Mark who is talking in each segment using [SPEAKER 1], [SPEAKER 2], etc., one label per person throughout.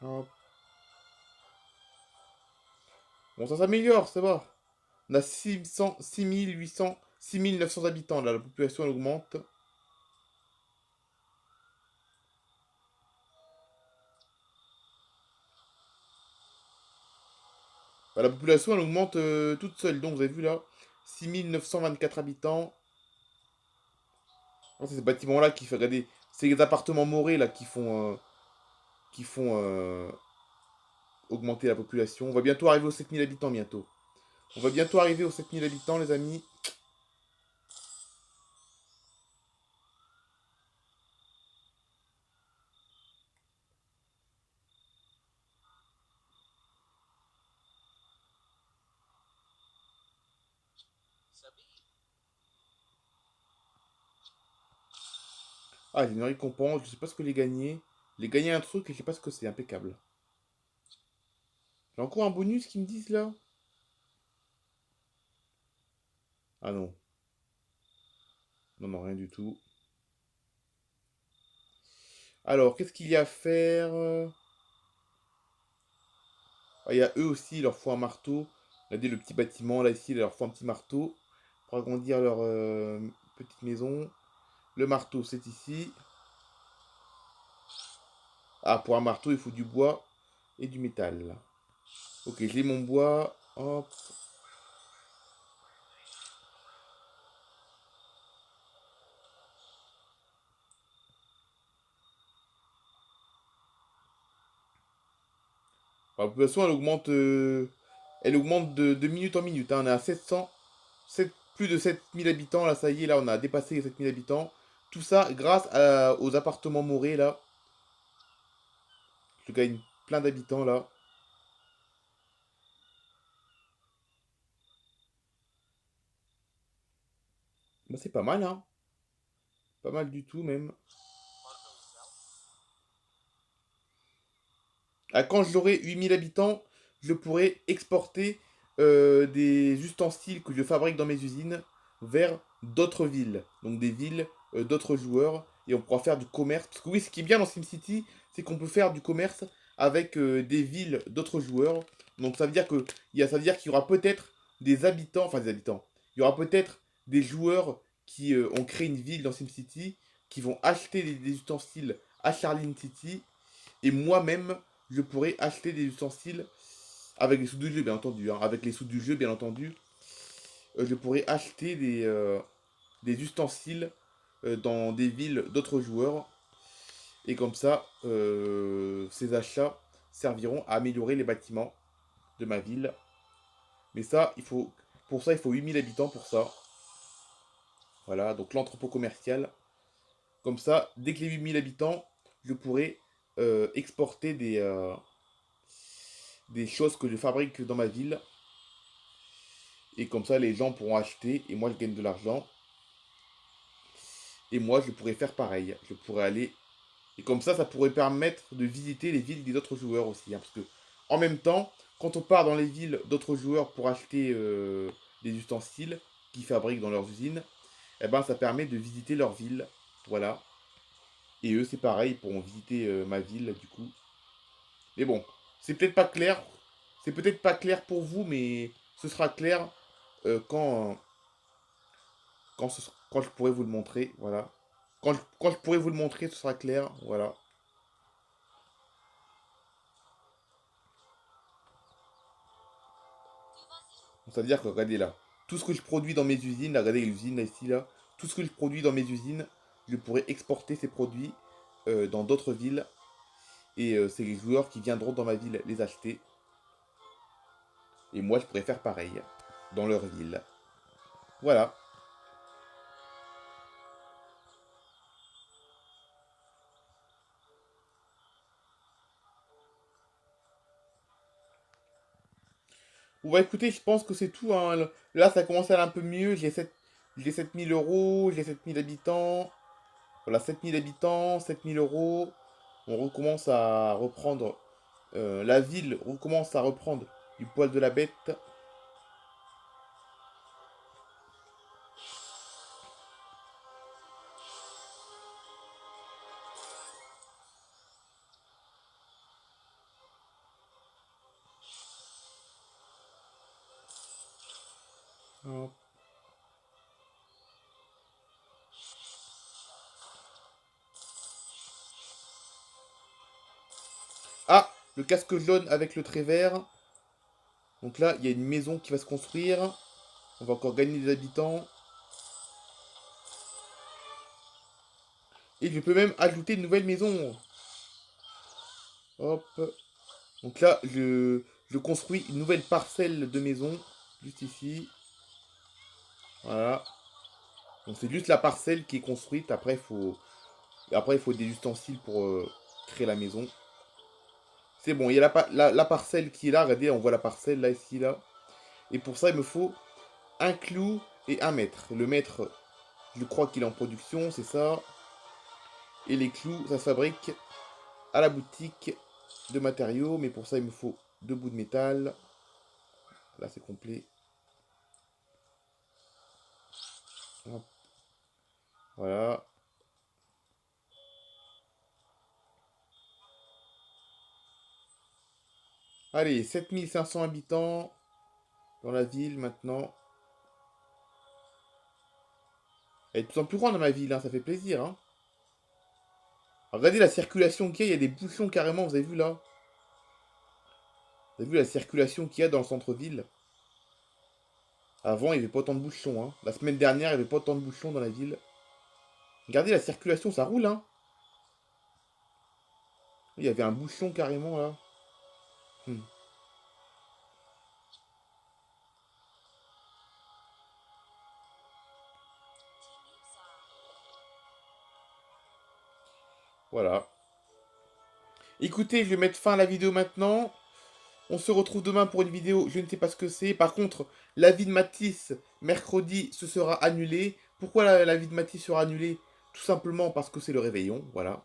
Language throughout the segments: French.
[SPEAKER 1] Hop. Bon, ça s'améliore, ça va. On a 600, 6800, 6900 habitants, là, la population, elle augmente. Bah, la population, elle augmente toute seule, donc vous avez vu là, 6924 habitants. Oh, c'est ces bâtiments-là qui font, regardez, c'est les appartements morés, là, qui font augmenter la population. On va bientôt arriver aux 7000 habitants, bientôt. On va bientôt arriver aux 7000 habitants, les amis. Ah, j'ai une récompense, je sais pas ce que j'ai gagné. J'ai gagné un truc et je sais pas ce que c'est, impeccable. J'ai encore un bonus qui me disent là. Ah non, non, non, rien du tout. Alors, qu'est-ce qu'il y a à faire? Ah, il y a eux aussi, il leur faut un marteau. Regardez le petit bâtiment, là, ici, il leur faut un petit marteau pour agrandir leur petite maison. Le marteau, c'est ici. Ah, pour un marteau, il faut du bois et du métal. Ok, j'ai mon bois. Hop. La population, elle augmente de minute en minute, hein. On est à 700, plus de 7000 habitants. Là, ça y est, là, on a dépassé les 7000 habitants. Tout ça grâce aux appartements morés, là. Je gagne plein d'habitants, là. Bah, c'est pas mal, hein. Pas mal du tout, même. Ah, quand j'aurai 8000 habitants, je pourrai exporter des ustensiles que je fabrique dans mes usines vers d'autres villes. Donc des villes d'autres joueurs. Et on pourra faire du commerce. Parce que oui, ce qui est bien dans SimCity, c'est qu'on peut faire du commerce avec des villes d'autres joueurs. Donc ça veut dire que ça veut dire qu'il y aura peut-être des habitants, enfin des habitants. Il y aura peut-être des joueurs qui ont créé une ville dans SimCity, qui vont acheter des ustensiles à Charlene City. Et moi-même, je pourrais acheter des ustensiles avec les sous du jeu, bien entendu, hein. Avec les sous du jeu, bien entendu, je pourrais acheter des ustensiles dans des villes d'autres joueurs. Et comme ça, ces achats serviront à améliorer les bâtiments de ma ville. Mais ça, pour ça, il faut 8000 habitants pour ça. Voilà, donc l'entrepôt commercial. Comme ça, dès que les 8000 habitants, je pourrai exporter des choses que je fabrique dans ma ville. Et comme ça, les gens pourront acheter et moi, je gagne de l'argent. Et moi, je pourrais faire pareil. Je pourrais aller. Et comme ça pourrait permettre de visiter les villes des autres joueurs aussi, hein. Parce que, en même temps, quand on part dans les villes d'autres joueurs pour acheter des ustensiles qu'ils fabriquent dans leurs usines, eh ben, ça permet de visiter leur ville. Voilà. Et eux, c'est pareil, ils pourront visiter ma ville, du coup. Mais bon, c'est peut-être pas clair. C'est peut-être pas clair pour vous, mais ce sera clair quand je pourrai vous le montrer, voilà. Quand je pourrai vous le montrer, ce sera clair, voilà. Donc, ça veut dire que, regardez là, tout ce que je produis dans mes usines, là, regardez l'usine là, ici, là, tout ce que je produis dans mes usines, je pourrai exporter ces produits dans d'autres villes. Et c'est les joueurs qui viendront dans ma ville les acheter. Et moi, je pourrais faire pareil dans leur ville. Voilà. Bon, bah écoutez, je pense que c'est tout, hein. Là, ça commence à aller un peu mieux. J'ai 7000 euros, j'ai 7000 habitants. Voilà, 7000 habitants, 7000 euros. On recommence à reprendre. La ville recommence à reprendre du poil de la bête. Hop. Ah, le casque jaune avec le trait vert. Donc là, il y a une maison qui va se construire. On va encore gagner des habitants. Et je peux même ajouter une nouvelle maison. Hop. Donc là, je construis une nouvelle parcelle de maison. Juste ici. Voilà. Donc c'est juste la parcelle qui est construite. Après, il faut des ustensiles pour créer la maison. C'est bon, il y a la parcelle qui est là. Regardez, on voit la parcelle là, ici, là. Et pour ça, il me faut un clou et un mètre. Le mètre, je crois qu'il est en production, c'est ça. Et les clous, ça se fabrique à la boutique de matériaux. Mais pour ça, il me faut 2 bouts de métal. Là, c'est complet. Hop, voilà. Allez, 7500 habitants dans la ville maintenant. Elle est de plus en plus grande dans ma ville, hein, ça fait plaisir. Hein. Regardez la circulation qu'il y a, il y a des bouchons carrément, vous avez vu là? Vous avez vu la circulation qu'il y a dans le centre-ville? Avant, il n'y avait pas autant de bouchons. Hein. La semaine dernière, il n'y avait pas autant de bouchons dans la ville. Regardez la circulation, ça roule. Hein. Il y avait un bouchon carrément là. Hmm. Voilà. Écoutez, je vais mettre fin à la vidéo maintenant. On se retrouve demain pour une vidéo, je ne sais pas ce que c'est. Par contre, la vie de Matisse, mercredi, ce sera annulé. Pourquoi la vie de Matisse sera annulée? Tout simplement parce que c'est le réveillon, voilà.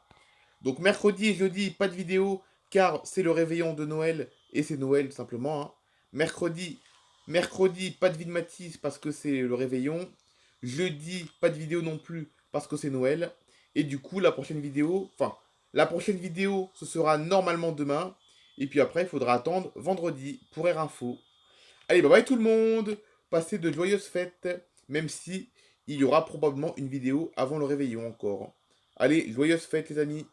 [SPEAKER 1] Donc mercredi et jeudi, pas de vidéo, car c'est le réveillon de Noël, et c'est Noël tout simplement. Hein. Mercredi, pas de vie de Matisse parce que c'est le réveillon. Jeudi, pas de vidéo non plus parce que c'est Noël. Et du coup, la prochaine vidéo, ce sera normalement demain. Et puis après, il faudra attendre vendredi pour Air Info. Allez, bye bye tout le monde. Passez de joyeuses fêtes, même si il y aura probablement une vidéo avant le réveillon encore. Allez, joyeuses fêtes les amis.